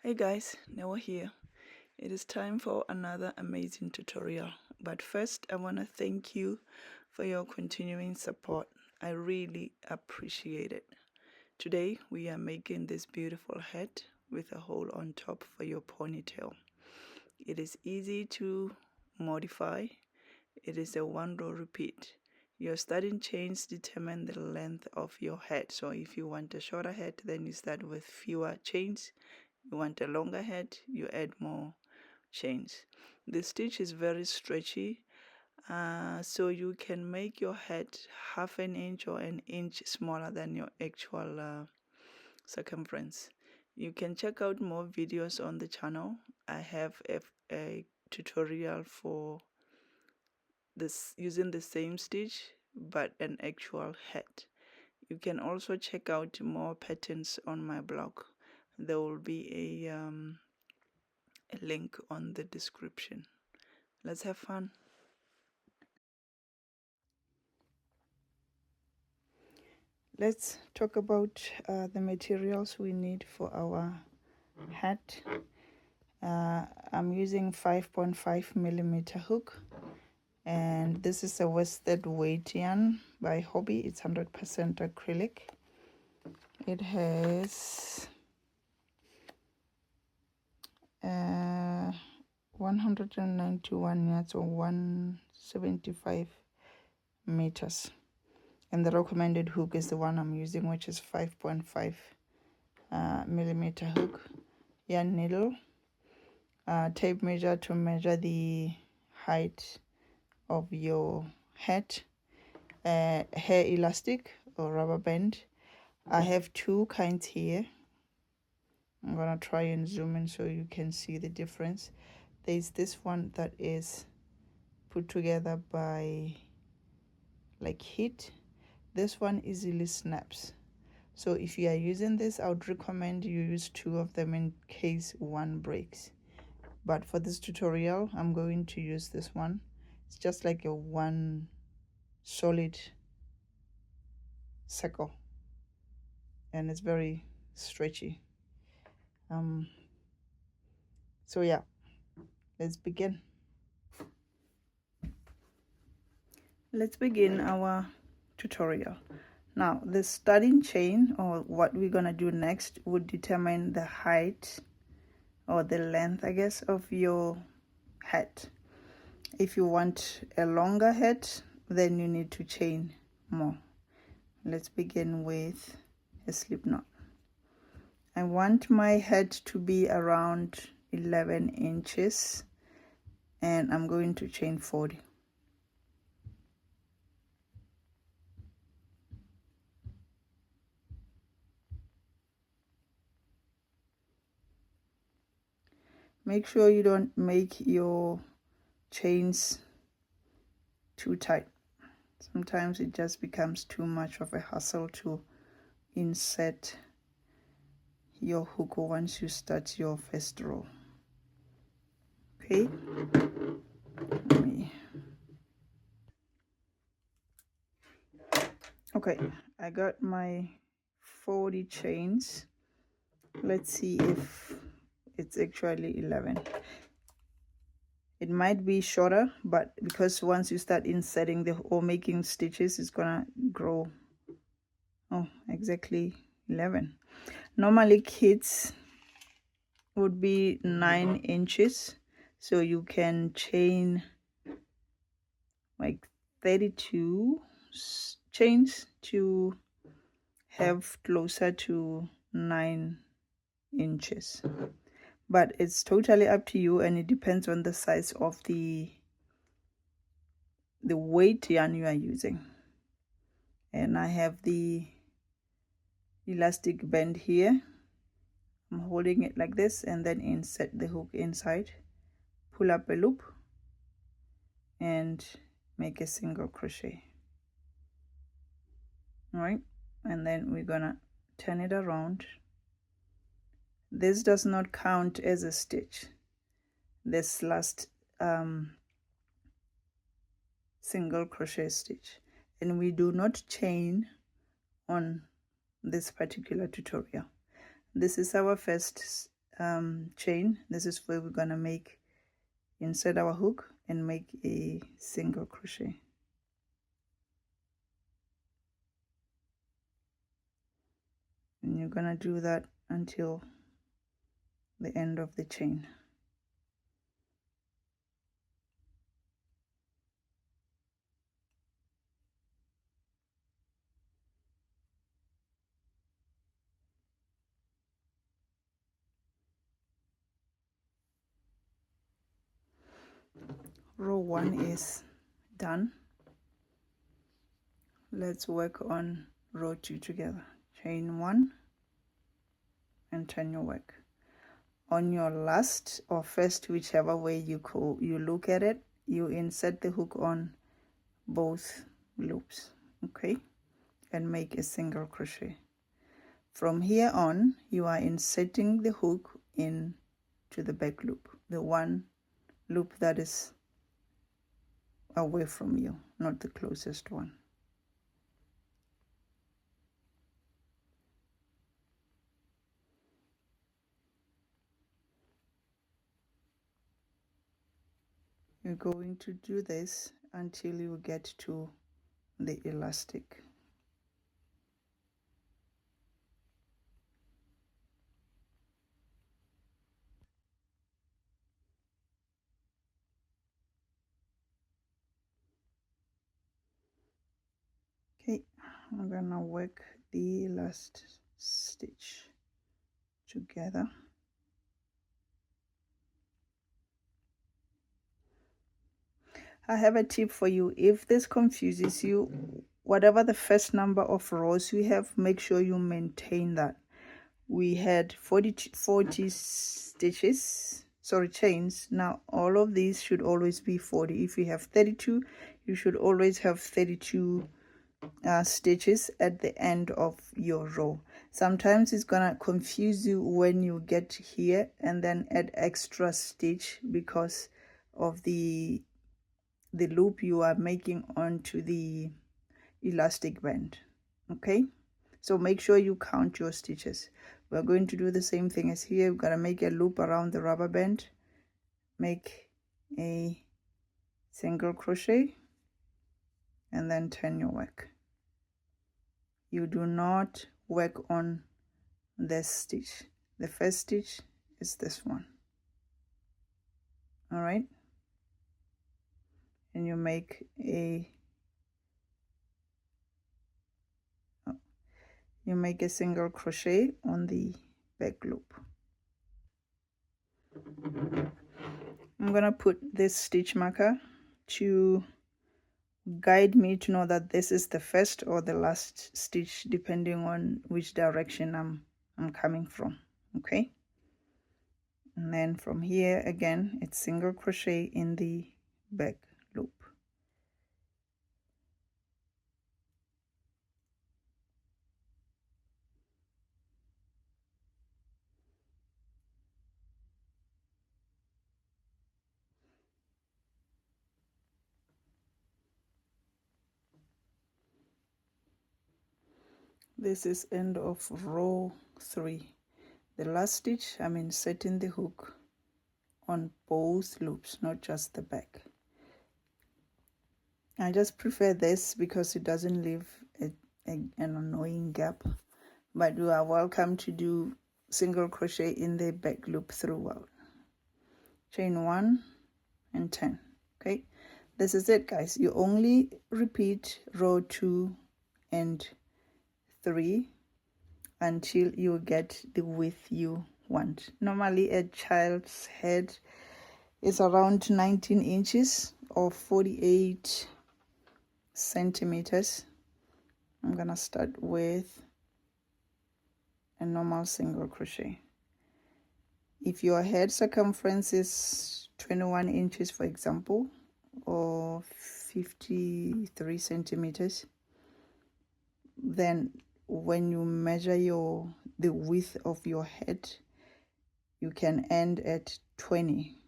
Hey guys, Noah here. It is time for another amazing tutorial. But first, I want to thank you for your continuing support. I really appreciate it. Today, we are making this beautiful head with a hole on top for your ponytail. It is easy to modify. It is a one-row repeat. Your starting chains determine the length of your head. So if you want a shorter head, then you start with fewer chains. You want a longer head, you add more chains. The stitch is very stretchy, so you can make your head half an inch or an inch smaller than your actual circumference. You can check out more videos on the channel. I have a tutorial for this using the same stitch but an actual head. You can also check out more patterns on my blog. There will be a link on the description. Let's have fun. Let's talk about the materials we need for our hat. I'm using 5.5 millimeter hook, and this is a worsted weight yarn by Hobby. It's 100% acrylic. It has 191 yards or 175 meters, and the recommended hook is the one I'm using, which is 5.5 millimeter hook, yarn needle, tape measure to measure the height of your head, hair elastic or rubber band. I have two kinds here. I'm gonna try and zoom in so you can see the difference. There's this one that is put together by like heat. This one easily snaps. So if you are using this, I would recommend you use two of them in case one breaks. But for this tutorial, I'm going to use this one. It's just like a one solid circle, and it's very stretchy. So yeah, let's begin. Let's begin our tutorial. Now, the starting chain, or what we're gonna do next, would determine the height or the length, I guess, of your head. If you want a longer head, then you need to chain more. Let's begin with a slip knot. I want my head to be around 11 inches, and I'm going to chain 40. Make sure you don't make your chains too tight. Sometimes it just becomes too much of a hassle to insert your hook once you start your first row. Okay, okay, I got my 40 chains. Let's see if it's actually 11. It might be shorter, but because once you start inserting or making stitches, it's gonna grow. Oh, exactly 11. Normally kids would be 9 inches, so you can chain like 32 chains to have closer to 9 inches. But it's totally up to you, and it depends on the size of the weight yarn you are using. And I have the elastic band here. I'm holding it like this, and then insert the hook inside, pull up a loop, and make a single crochet. All right, and then we're gonna turn it around. This does not count as a stitch, this last single crochet stitch, and we do not chain on this particular tutorial. This is our first chain. This is where we're gonna insert our hook and make a single crochet. And you're gonna do that until the end of the chain. Row 1 is done. Let's work on row 2 together. Chain 1 and turn your work. On your last or first, whichever way you look at it, you insert the hook on both loops, okay, and make a single crochet. From here on, you are inserting the hook into the back loop, the one loop that is away from you, not the closest one. You're going to do this until you get to the elastic. Okay, I'm gonna work the last stitch together. I have a tip for you. If this confuses you, whatever the first number of rows you have, make sure you maintain that. We had 40 stitches, sorry, chains. Now all of these should always be 40. If you have 32, you should always have 32 stitches at the end of your row. Sometimes it's gonna confuse you when you get here and then add extra stitch because of the loop you are making onto the elastic band. Okay, so make sure you count your stitches. We're going to do the same thing as here. We're gonna make a loop around the rubber band, make a single crochet, and then turn your work. You do not work on this stitch. The first stitch is this one. All right, and you make a single crochet on the back loop. I'm gonna put this stitch marker to guide me to know that this is the first or the last stitch, depending on which direction I'm coming from. Okay, and then from here again, it's single crochet in the back loop. This is end of row 3. The last stitch, I'm inserting the hook on both loops, not just the back. I just prefer this because it doesn't leave an annoying gap, but you are welcome to do single crochet in the back loop throughout. Chain 1 and 10. Okay, this is it, guys. You only repeat row 2 and 3 until you get the width you want. Normally a child's head is around 19 inches or 48 centimeters. I'm gonna start with a normal single crochet. If your head circumference is 21 inches, for example, or 53 centimeters, then when you measure the width of your head, you can end at 20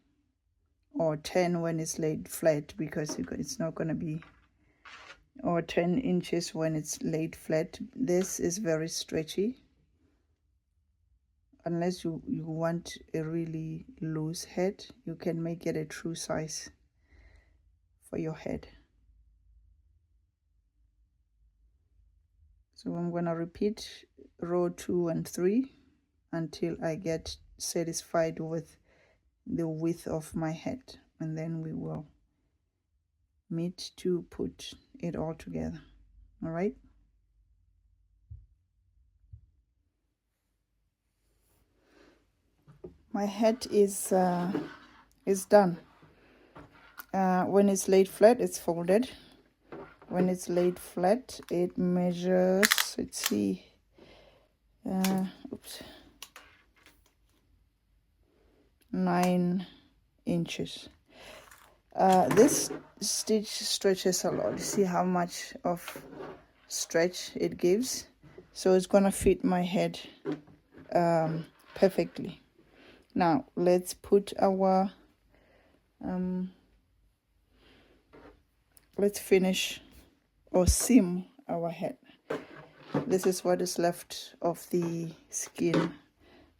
or 10 when it's laid flat, because it's not going to be, or 10 inches when it's laid flat. This is very stretchy. unless you want a really loose head, you can make it a true size for your head. So I'm going to repeat row 2 and 3 until I get satisfied with the width of my head, and then we will meet to put it all together. All right. My head is done. When it's laid flat, it's folded. When it's laid flat, it measures, let's see, oops, 9 inches. This stitch stretches a lot. See how much of stretch it gives? So it's gonna fit my head perfectly. Now let's put our let's finish or seam our head. This is what is left of the skin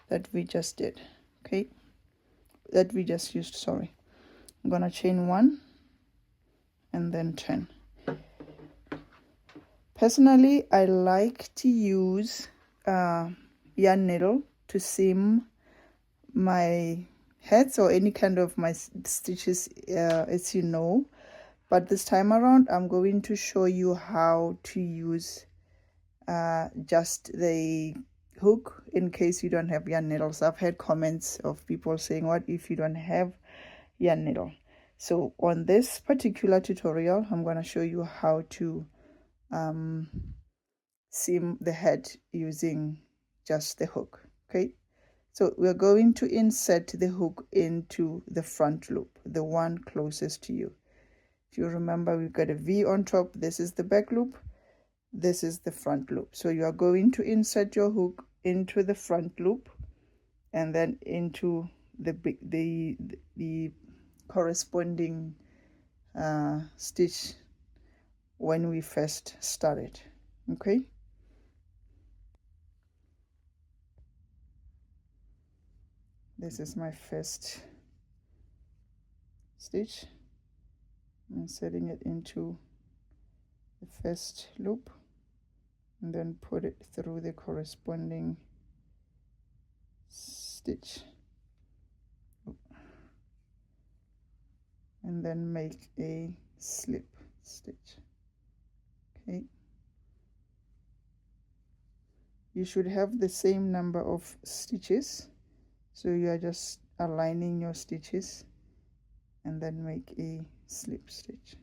that we just did, okay, that we just used, sorry. I'm gonna chain 1 and then 10. Personally, I like to use yarn needle to seam my heads or any kind of my stitches, as you know, but this time around I'm going to show you how to use just the hook in case you don't have yarn needles. I've had comments of people saying, what if you don't have yarn needle? So on this particular tutorial, I'm going to show you how to seam the head using just the hook. Okay, so we're going to insert the hook into the front loop, the one closest to you. If you remember, we've got a V on top. This is the back loop, this is the front loop. So you are going to insert your hook into the front loop and then into the corresponding stitch when we first started. Okay, this is my first stitch. I'm setting it into the first loop and then put it through the corresponding stitch and then make a slip stitch. Okay, you should have the same number of stitches, so you are just aligning your stitches and then make a slip stitch,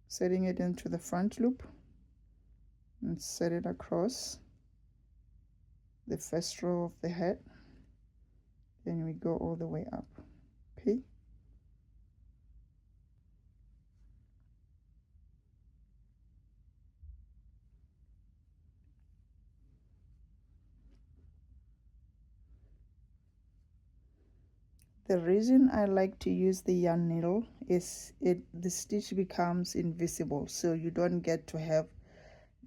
setting it into the front loop and set it across the first row of the head. Then we go all the way up. Okay, the reason I like to use the yarn needle is the stitch becomes invisible, so you don't get to have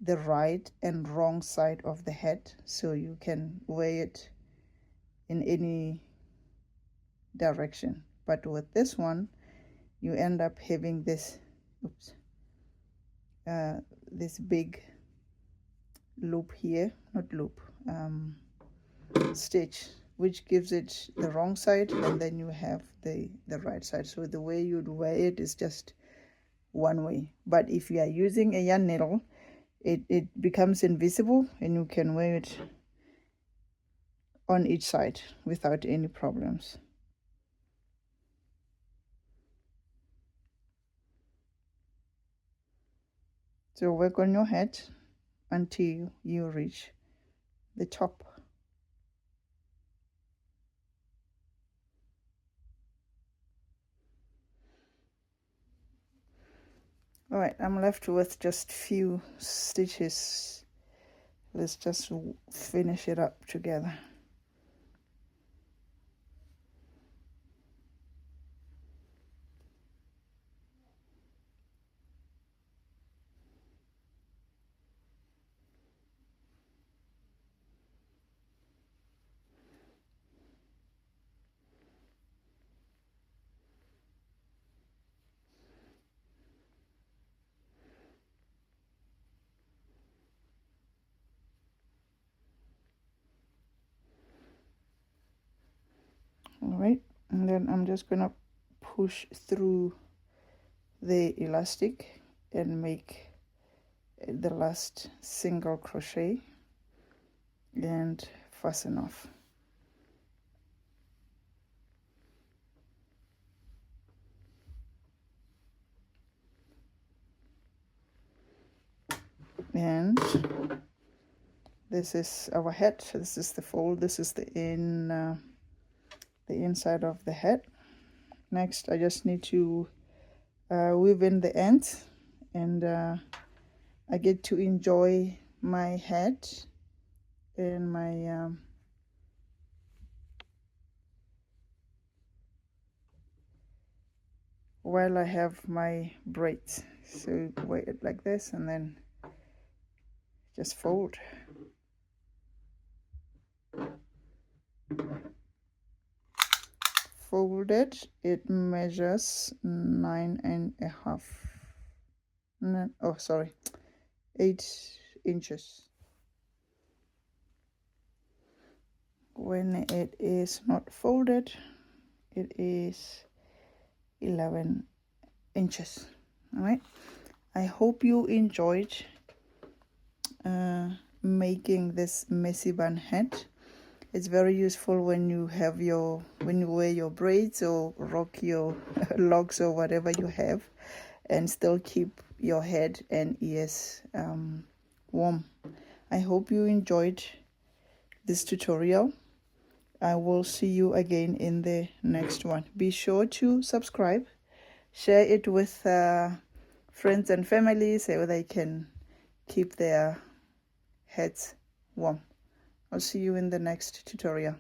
the right and wrong side of the head, so you can wear it in any direction. But with this one, you end up having this, oops, this big loop here, not loop, stitch, which gives it the wrong side, and then you have the right side. So the way you'd wear it is just one way. But if you are using a yarn needle, it becomes invisible and you can wear it on each side without any problems. So work on your head until you reach the top. All right, I'm left with just few stitches. Let's just finish it up together. All right, and then I'm just gonna push through the elastic and make the last single crochet and fasten off. And this is our head. This is the fold. This is the inside of the head. Next, I just need to weave in the ends, and I get to enjoy my head and my while I have my braids. So wear it like this and then just fold. Folded, it measures 9.5. No, oh, sorry, 8 inches. When it is not folded, it is 11 inches. All right, I hope you enjoyed making this messy bun head. It's very useful when you wear your braids or rock your locks or whatever you have, and still keep your head and ears warm. I hope you enjoyed this tutorial. I will see you again in the next one. Be sure to subscribe, share it with friends and family so they can keep their heads warm. I'll see you in the next tutorial.